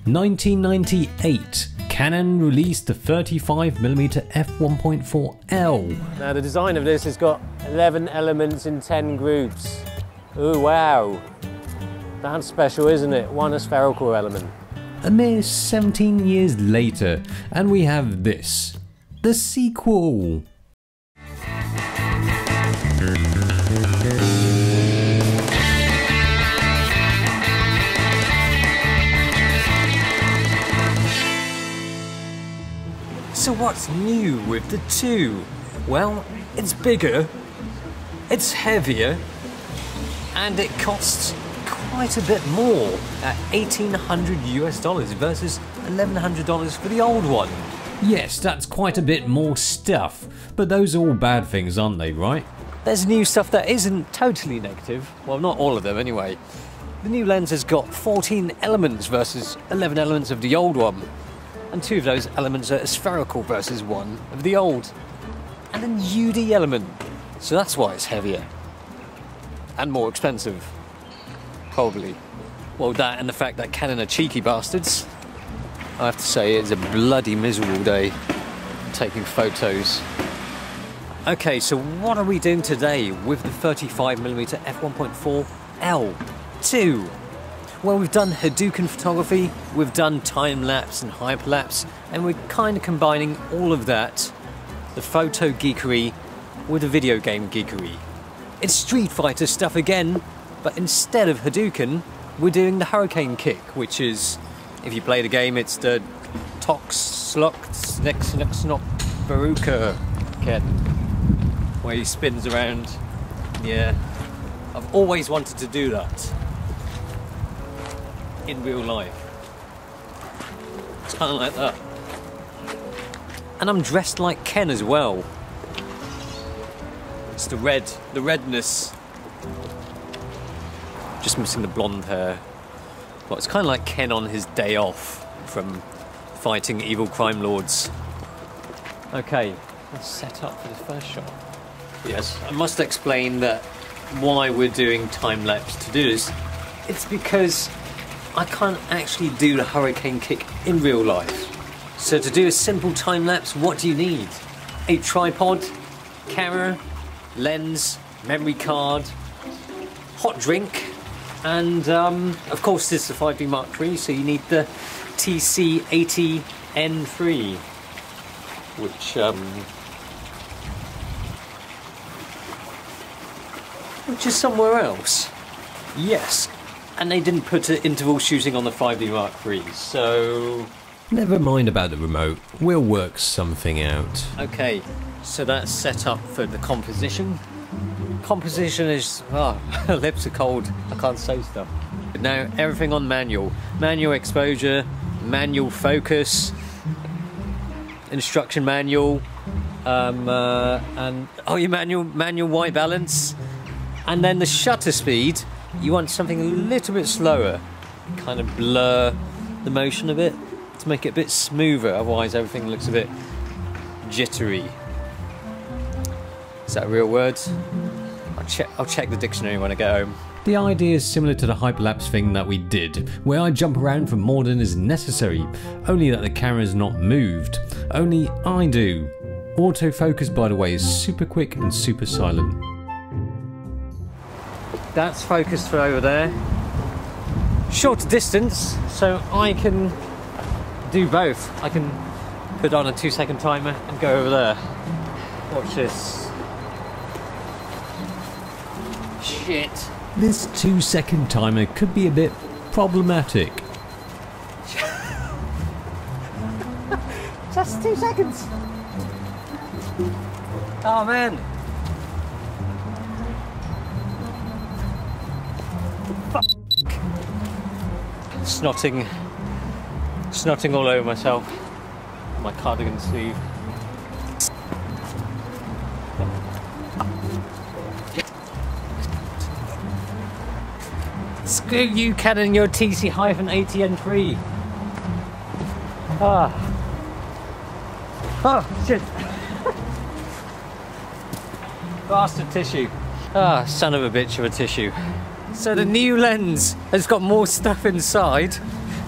1998, Canon released the 35mm f1.4L. Now the design of this has got 11 elements in 10 groups. Ooh, wow. That's special, isn't it? One spherical element. A mere 17 years later, and we have this, the sequel. So what's new with the 2? Well, it's bigger, it's heavier, and it costs quite a bit more at $1,800 US versus $1,100 for the old one. Yes, that's quite a bit more stuff, but those are all bad things, aren't they, right? There's new stuff that isn't totally negative. Well, not all of them anyway. The new lens has got 14 elements versus 11 elements of the old one. And 2 of those elements are spherical versus 1 of the old. And an UD element. So that's why it's heavier. And more expensive. Probably. Well, that and the fact that Canon are cheeky bastards. I have to say it's a bloody miserable day taking photos. Okay, so what are we doing today with the 35mm f1.4L 2? Well, we've done Hadouken photography, we've done time-lapse and hyperlapse, and we're kind of combining all of that, the photo geekery, with the video game geekery. It's Street Fighter stuff again, but instead of Hadouken, we're doing the Hurricane Kick, which is, if you play the game, it's the Tox-Lock-Snexnock Baruka kit, where he spins around. Yeah, I've always wanted to do that in real life. It's kind of like that. And I'm dressed like Ken as well. It's the redness. Just missing the blonde hair. Well, it's kind of like Ken on his day off from fighting evil crime lords. Okay, let's set up for the first shot. Yes, I must explain that why we're doing time-lapse to do this. It's because I can't actually do the Hurricane Kick in real life. So to do a simple time-lapse, what do you need? A tripod, camera, lens, memory card, hot drink, and of course this is the 5D Mark III, so you need the TC80N3, which is somewhere else. Yes. And they didn't put interval shooting on the 5D Mark III, so... Never mind about the remote, we'll work something out. Okay, so that's set up for the composition. Composition is... oh, lips are cold, I can't say stuff. But now, everything on manual. Manual exposure, manual focus, instruction manual, and... oh, your manual white balance. And then the shutter speed. You want something a little bit slower, kind of blur the motion a bit to make it a bit smoother, otherwise everything looks a bit jittery. Is that a real word? I'll check the dictionary when I get home. The idea is similar to the hyperlapse thing that we did, where I jump around for more than is necessary, only that the camera's not moved. Only I do. Autofocus, by the way, is super quick and super silent. That's focused for over there. Short distance, so I can do both. I can put on a 2-second timer and go over there. Watch this. Shit. This 2-second timer could be a bit problematic. Just 2 seconds. Oh man. Snotting all over myself. My cardigan sleeve. Screw you, Canon, your TC-80N3. Ah. Oh, shit. Bastard tissue. Ah, son of a bitch of a tissue. So the new lens has got more stuff inside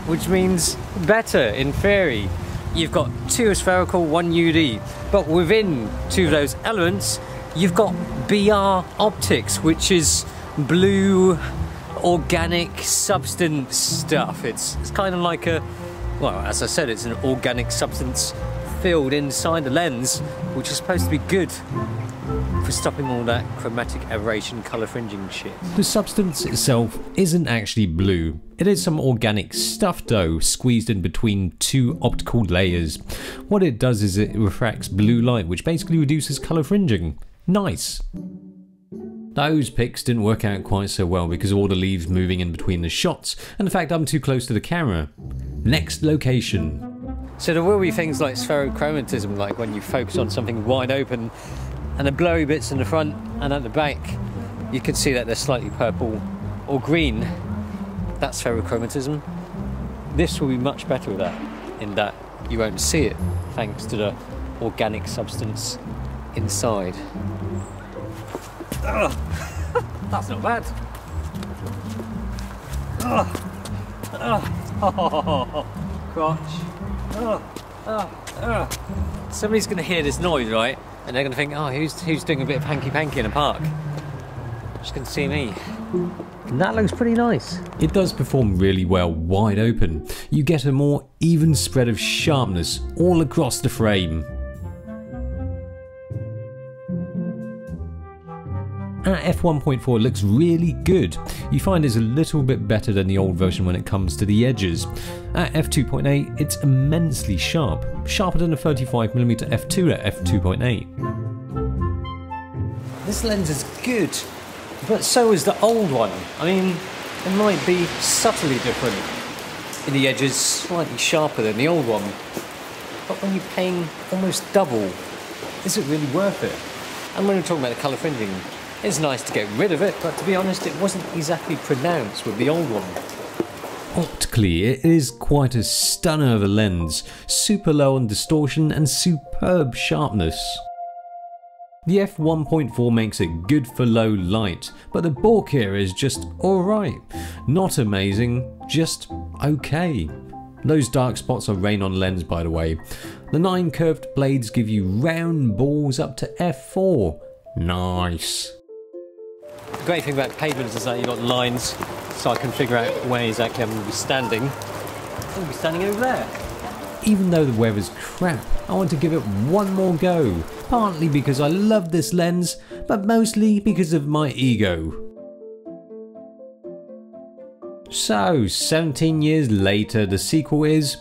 which means better in theory. You've got 2 spherical, 1 UD, but within 2 of those elements, you've got BR optics, which is blue organic substance stuff. It's kind of like a, well, as I said, it's an organic substance filled inside the lens, which is supposed to be good for stopping all that chromatic aberration, colour fringing shit. The substance itself isn't actually blue. It is some organic stuff dough squeezed in between 2 optical layers. What it does is it refracts blue light, which basically reduces colour fringing. Nice. Those pics didn't work out quite so well because of all the leaves moving in between the shots, and the fact I'm too close to the camera. Next location. So there will be things like spherochromatism, like when you focus on something wide open and the blurry bits in the front and at the back, you can see that they're slightly purple or green. That's spherochromatism. This will be much better with that, in that you won't see it thanks to the organic substance inside. Ugh. That's not bad. Ugh. Ugh. Oh, crotch. Ugh. Ugh. Ugh. Somebody's going to hear this noise, right? And they're going to think, oh, who's doing a bit of hanky-panky in a park? Just going to see me. And that looks pretty nice. It does perform really well wide open. You get a more even spread of sharpness all across the frame. At f1.4 it looks really good. You find it's a little bit better than the old version when it comes to the edges. At f2.8 it's immensely sharp, sharper than a 35mm f2 at f2.8. This lens is good, but so is the old one. I mean, it might be subtly different. In the edges, slightly sharper than the old one. But when you're paying almost double, is it really worth it? And when we're talking about the colour fringing, it's nice to get rid of it, but to be honest, it wasn't exactly pronounced with the old one. Optically, it is quite a stunner of a lens, super low on distortion and superb sharpness. The f1.4 makes it good for low light, but the bokeh here is just alright. Not amazing, just okay. Those dark spots are rain on lens, by the way. The 9 curved blades give you round balls up to f4. Nice. The great thing about pavements is that you've got lines, so I can figure out where exactly I'm going to be standing. I'm going to be standing over there. Even though the weather's crap, I want to give it one more go. Partly because I love this lens, but mostly because of my ego. So, 17 years later, the sequel is,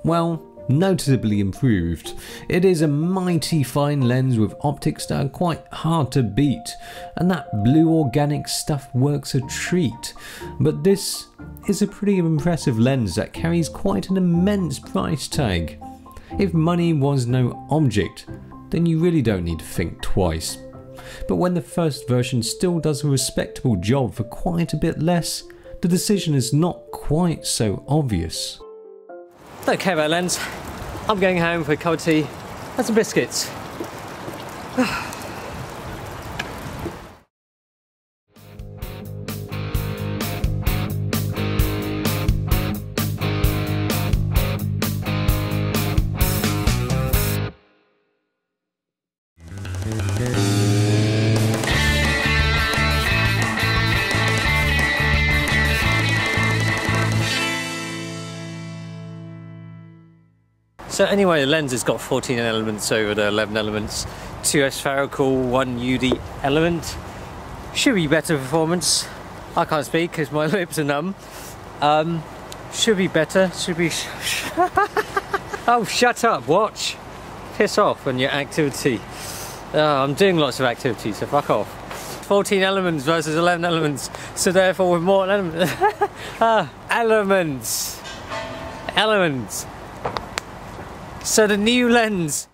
well, noticeably improved. It is a mighty fine lens with optics that are quite hard to beat, and that blue organic stuff works a treat. But this is a pretty impressive lens that carries quite an immense price tag. If money was no object, then you really don't need to think twice. But when the first version still does a respectable job for quite a bit less, the decision is not quite so obvious. Don't care about lens. I'm going home for a cup of tea and some biscuits. So anyway, the lens has got 14 elements over the 11 elements, 2 spherical, 1 UD element. Should be better performance. I can't speak because my lips are numb. Should be better, should be... Oh, shut up, watch. Piss off on your activity. I'm doing lots of activities, so fuck off. 14 elements versus 11 elements, so therefore with more elements. Elements. So the new lens